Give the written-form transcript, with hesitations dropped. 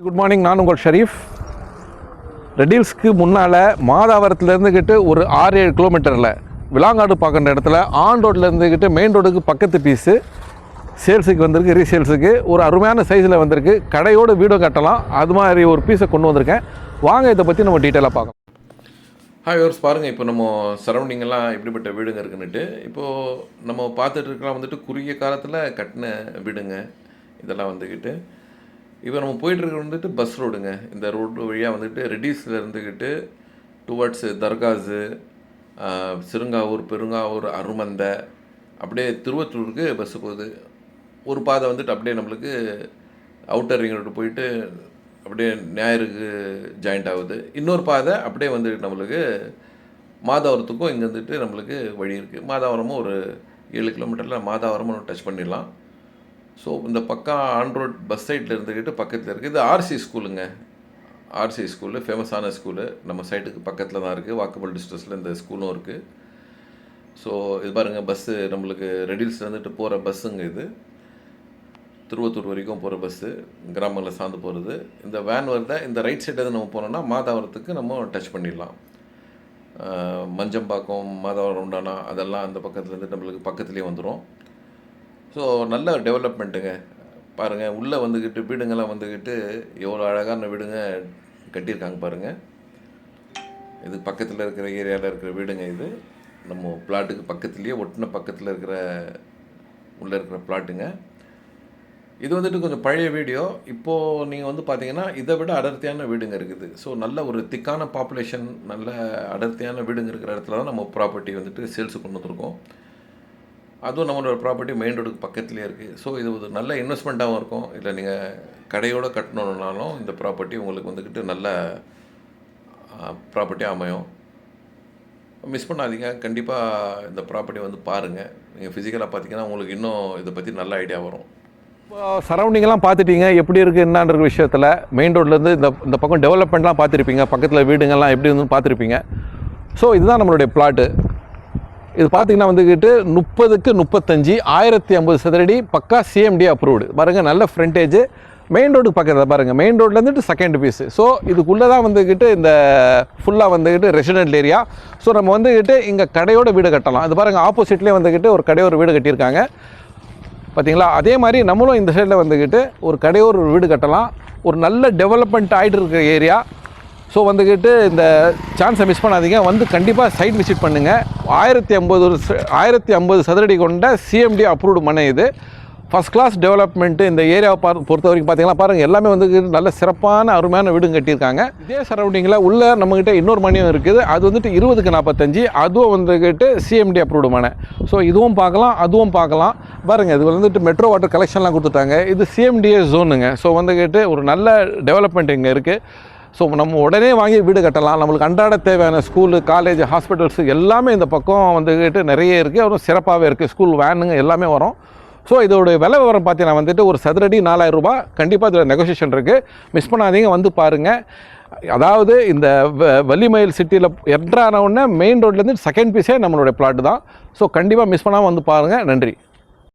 Good morning. நான் உங்கள் ஷரீஃப். ரெடில்ஸ்க்கு முன்னால் மாதாவரத்துலேருந்துக்கிட்டு ஒரு 6-7 கிலோமீட்டரில் விலாங்காடு பார்க்குற இடத்துல ஆன் ரோட்லேருந்துக்கிட்டு மெயின் ரோடுக்கு பக்கத்து பீஸு சேல்ஸுக்கு வந்திருக்கு. ரீசேல்ஸுக்கு ஒரு அருமையான சைஸில் வந்திருக்கு. கடையோடு வீடும் கட்டலாம், அது மாதிரி ஒரு பீஸை கொண்டு வந்திருக்கேன். வாங்க இதை பற்றி நம்ம டீட்டெயிலாக பார்க்கலாம். ஹாய் வியூவர்ஸ், பாருங்கள் இப்போ நம்ம சரௌண்டிங்கெல்லாம் எப்படிப்பட்ட வீடுங்க இருக்குன்னுட்டு. இப்போது நம்ம பார்த்துட்டு இருக்கலாம் வந்துட்டு குறுகிய காலத்தில் கட்டின வீடுங்க இதெல்லாம் வந்துக்கிட்டு. இப்போ நம்ம போயிட்டுருக்க வந்துட்டு பஸ் ரோடுங்க. இந்த ரோடு வழியாக வந்துட்டு ரெடிஸில் இருந்துக்கிட்டு டுவர்ட்ஸ் தர்காஸு, சிறுங்காவூர், பெருங்காவூர், அருமந்தை, அப்படியே திருவத்தூருக்கு பஸ்ஸு போகுது. ஒரு பாதை வந்துட்டு அப்படியே நம்மளுக்கு அவுட்டர் ரிங் ரோடு போயிட்டு அப்படியே ஞாயிறுக்கு ஜாயிண்ட் ஆகுது. இன்னொரு பாதை அப்படியே வந்துட்டு நம்மளுக்கு மாதாவரத்துக்கும் இங்கே வந்துட்டு நம்மளுக்கு வழி இருக்குது. மாதாவரமும் ஒரு 7 கிலோமீட்டரில் மாதாவரமும் டச் பண்ணிடலாம். ஸோ இந்த பக்கம் ஆன் ரோட் பஸ் சைட்டில் இருந்துக்கிட்டு பக்கத்தில் இருக்குது. இது ஆர்சி ஸ்கூலுங்க. ஆர்சி ஸ்கூலு ஃபேமஸான ஸ்கூலு, நம்ம சைட்டுக்கு பக்கத்தில் தான் இருக்குது. வாக்கபிள் டிஸ்டன்ஸில் இந்த ஸ்கூலும் இருக்குது. ஸோ இது பாருங்கள், பஸ்ஸு நம்மளுக்கு ரெடில்ஸ் வந்துட்டு போகிற பஸ்ஸுங்க. இது திருவத்தூர் வரைக்கும் போகிற பஸ்ஸு, கிராமங்களில் சார்ந்து போகிறது. இந்த வேன் வருத இந்த ரைட் சைடு எது நம்ம போனோம்னா மாதாவரத்துக்கு நம்ம டச் பண்ணிடலாம். மஞ்சம்பாக்கம், மாதாவரம், ரவுண்டானா அதெல்லாம் அந்த பக்கத்துலேருந்து நம்மளுக்கு பக்கத்துலேயே வந்துடும். ஸோ நல்ல டெவலப்மெண்ட்டுங்க. பாருங்கள், உள்ளே வந்துக்கிட்டு வீடுங்கள்லாம் வந்துக்கிட்டு எவ்வளோ அழகான வீடுங்க கட்டியிருக்காங்க பாருங்கள். இது பக்கத்தில் இருக்கிற ஏரியாவில் இருக்கிற வீடுங்க. இது நம்ம பிளாட்டுக்கு பக்கத்துலேயே ஒட்டின பக்கத்தில் இருக்கிற உள்ளே இருக்கிற பிளாட்டுங்க. இது வந்துட்டு கொஞ்சம் பழைய வீடியோ. இப்போது நீங்கள் வந்து பார்த்தீங்கன்னா இதை விட அடர்த்தியான வீடுங்க இருக்குது. ஸோ நல்ல ஒரு திக்கான பாப்புலேஷன், நல்ல அடர்த்தியான வீடுங்க இருக்கிற இடத்துல தான் நம்ம ப்ராப்பர்ட்டி வந்துட்டு சேல்ஸுக்கு கொண்டு வந்துருக்கோம். அதுவும் நம்மளோட ப்ராப்பர்ட்டி மெயின் ரோடுக்கு பக்கத்துலேயே இருக்குது. ஸோ இது ஒரு நல்ல இன்வெஸ்ட்மெண்ட்டாகவும் இருக்கும். இல்லை நீங்கள் கடையோடு கட்டணுன்னாலும் இந்த ப்ராப்பர்ட்டி உங்களுக்கு வந்துக்கிட்டு நல்ல ப்ராப்பர்ட்டியாக அமையும். மிஸ் பண்ணாதீங்க. கண்டிப்பாக இந்த ப்ராப்பர்ட்டி வந்து பாருங்கள். நீங்கள் ஃபிசிக்கலாக பார்த்தீங்கன்னா உங்களுக்கு இன்னும் இதை பற்றி நல்ல ஐடியா வரும். சரௌண்டிங்கெல்லாம் பார்த்துட்டீங்க எப்படி இருக்குது என்னான்ற விஷயத்தில். மெயின் ரோட்லேருந்து இந்த பக்கம் டெவலப்மெண்ட்லாம் பார்த்துருப்பீங்க, பக்கத்தில் வீடுங்கள்லாம் எப்படி இருந்து பார்த்துருப்பீங்க. ஸோ இதுதான் நம்மளுடைய பிளாட்டு. இது பார்த்திங்கன்னா வந்துக்கிட்டு 30க்கு 35 1050 சதுரடி பக்கா சிஎம்டி அப்ரூவ்டு. பாருங்கள், நல்ல ஃப்ரண்டேஜ். மெயின் ரோடுக்கு பக்கத்தில் பாருங்கள், மெயின் ரோட்லேருந்துட்டு செகண்ட் பீஸு. ஸோ இதுக்குள்ளே தான் வந்துக்கிட்டு இந்த ஃபுல்லாக வந்துக்கிட்டு ரெசிடென்ட் ஏரியா. ஸோ நம்ம வந்துக்கிட்டு இங்கே கடையோட வீடு கட்டலாம். இது பாருங்கள், ஆப்போசிட்லேயே வந்துக்கிட்டு ஒரு கடையோட வீடு கட்டியிருக்காங்க பார்த்தீங்களா. அதே மாதிரி நம்மளும் இந்த சைடில் வந்துக்கிட்டு ஒரு கடையோர் வீடு கட்டலாம். ஒரு நல்ல டெவலப்மெண்ட் ஆகிட்டு இருக்கிற ஏரியா. ஸோ வந்துக்கிட்டு இந்த சான்ஸை மிஸ் பண்ணாதீங்க. வந்து கண்டிப்பாக சைட் விசிட் பண்ணுங்கள். 1050 சதுரடி கொண்ட சிஎம்டி அப்ரூவ்டு மனை. இது ஃபஸ்ட் கிளாஸ் டெவலப்மெண்ட்டு. இந்த ஏரியாவை பொறுத்த வரைக்கும் பார்த்தீங்கன்னா பாருங்கள், எல்லாமே வந்து நல்ல சிறப்பான அருமையான வீடும் கட்டியிருக்காங்க. இதே சரௌண்டிங்கில் உள்ள நம்மக்கிட்ட இன்னொரு மனையும் இருக்குது. அது வந்துட்டு 20க்கு 45, அதுவும் வந்துக்கிட்டு சிஎம்டி அப்ரூவ்டு மனை. ஸோ இதுவும் பார்க்கலாம், அதுவும் பார்க்கலாம். பாருங்கள், இது வந்துட்டு மெட்ரோ வாட்டர் கலெக்ஷன்லாம் கொடுத்துட்டாங்க. இது சிஎம்டிஏ ஜோனுங்க. ஸோ வந்துக்கிட்டு ஒரு நல்ல டெவலப்மெண்ட் இங்கே இருக்குது. ஸோ நம்ம உடனே வாங்கி வீடு கட்டலாம். நம்மளுக்கு அன்றாட தேவையான ஸ்கூலு, காலேஜ், ஹாஸ்பிட்டல்ஸு எல்லாமே இந்த பக்கம் வந்துக்கிட்டு நிறைய இருக்குது. அப்புறம் சிறப்பாகவே இருக்குது. ஸ்கூல் வேனுங்க எல்லாமே வரும். ஸோ இதோடைய விலை விவரம் பார்த்தீங்கன்னா வந்துட்டு ஒரு சதுரடி 4000 ரூபாய். கண்டிப்பாக இதில் நெகோசியேஷன் இருக்குது. மிஸ் பண்ணாதீங்க, வந்து பாருங்கள். அதாவது இந்த வள்ளிமயில் சிட்டியில் என்ட்ரான உடனே மெயின் ரோட்லேருந்து செகண்ட் பீஸே நம்மளுடைய பிளாட்டு தான். ஸோ கண்டிப்பாக மிஸ் பண்ணாமல் வந்து பாருங்கள். நன்றி.